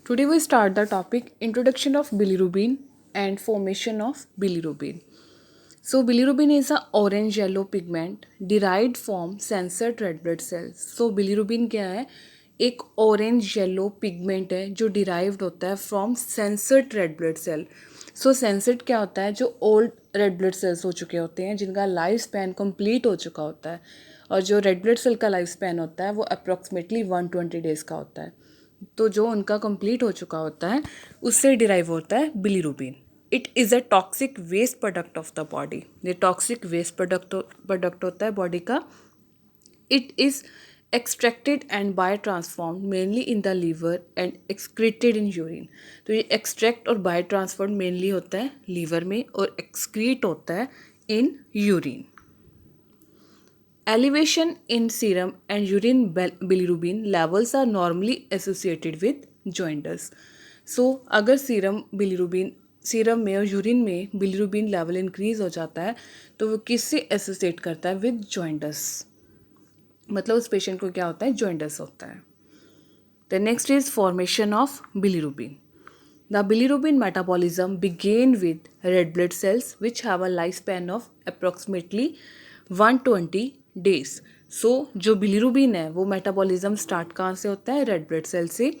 Today we start the topic introduction of bilirubin and formation of bilirubin. So bilirubin is a orange yellow pigment derived from censored red blood cells. So bilirubin क्या है? एक orange yellow pigment है जो derived होता है from senescent red blood cell. So senescent क्या होता है? जो ओल्ड रेड ब्लड सेल्स हो चुके होते हैं, जिनका लाइफ स्पैन कंप्लीट हो चुका होता है, और जो रेड ब्लड सेल का लाइफ स्पैन होता है वो अप्रॉक्सीमेटली 120 डेज़ का होता है. तो जो उनका कंप्लीट हो चुका होता है उससे डिराइव होता है bilirubin. It is a toxic waste product of the body. ये टॉक्सिक वेस्ट प्रोडक्ट होता है बॉडी का. It is extracted and by transform mainly in the liver and excreted in urine. तो ये एक्सट्रैक्ट और बाय ट्रांसफॉर्म मेनली होता है liver में और एक्सक्रीट होता है in urine. Elevation in serum and urine bilirubin levels are normally associated with jaundice. So अगर सीरम में और यूरिन में बिलीरुबिन लेवल इंक्रीज हो जाता है तो वो किससे एसोसिएट करता है? विद जॉइंडस. मतलब उस पेशेंट को क्या होता है? जॉइंडस होता है. The next is formation of bilirubin. The bilirubin metabolism begin with red blood cells which have a lifespan of approximately 120 days. So जो बिलीरुबिन है वो मेटाबॉलिज्म स्टार्ट कहाँ से होता है? रेड ब्लड सेल से.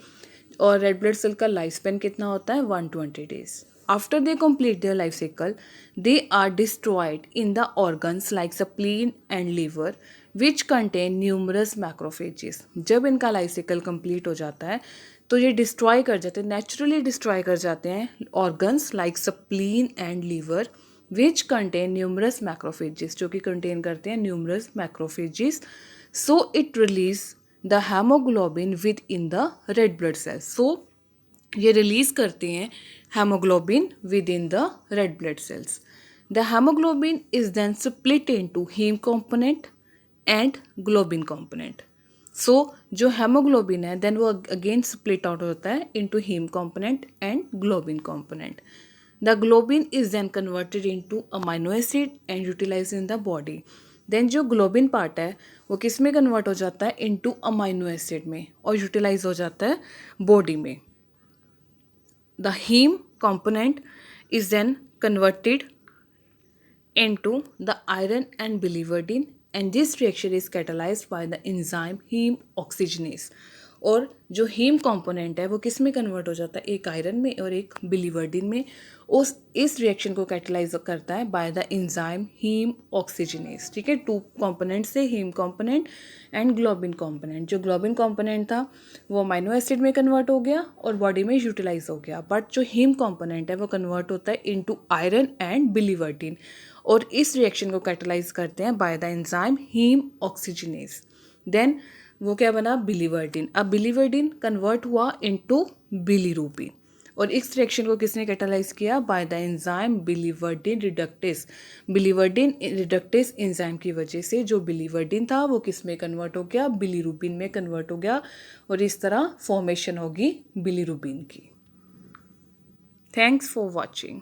और रेड ब्लड सेल का लाइफ स्पैन कितना होता है? 120 days. After they complete their life cycle they are destroyed in the organs like spleen and liver which contain numerous macrophages. जब इनका लाइफ साइकिल कंप्लीट हो जाता है तो ये डिस्ट्रॉय कर जाते हैं, नेचुरली डिस्ट्रॉय कर जाते हैं organs like spleen and liver which contain numerous macrophages, जो कि कंटेन करते हैं numerous macrophages. So it release the haemoglobin within the red blood cells. So ये रिलीज करते हैं haemoglobin within the red blood cells. The haemoglobin is then split into haem component and globin component. So जो haemoglobin है then वो again split out होता है into haem component and globin component. The globin is then converted into amino acid and utilize in the body. Then जो globin part है वो किस में कन्वर्ट हो जाता है? इनटू अमाइनो एसिड में, और यूटिलाइज हो जाता है बॉडी में. The heme component is then converted into the iron and biliverdin, and this reaction is catalyzed by the enzyme heme oxygenase. और जो हीम कंपोनेंट है वो किस में कन्वर्ट हो जाता है? एक आयरन में और एक बिलीवर्डिन में. इस रिएक्शन को कैटलाइज करता है by the enzyme heme oxygenase. ठीक है, टू कंपोनेंट से heme component and globin component. जो ग्लोबिन कंपोनेंट था वो अमाइनो एसिड में कन्वर्ट हो गया और बॉडी में यूटिलाइज हो गया, बट जो हीम कंपोनेंट है वो कन्वर्ट होता है इनटू आयरन एंड बिलीवर्डिन, और इस रिएक्शन को कैटलाइज करते हैं by the enzyme heme oxygenase. Then वो क्या बना? बिलीवर्डिन. अब बिलीवर्डिन कन्वर्ट हुआ इनटू बिलीरुबिन, और इस रिएक्शन को किसने कैटालाइज किया? By the enzyme biliverdin reductase. Biliverdin reductase enzyme की वजह से जो बिलीवर्डिन था वो किस में कन्वर्ट हो गया? बिलीरुबिन में कन्वर्ट हो गया, और इस तरह फॉर्मेशन होगी बिलीरुबिन की. Thanks for watching.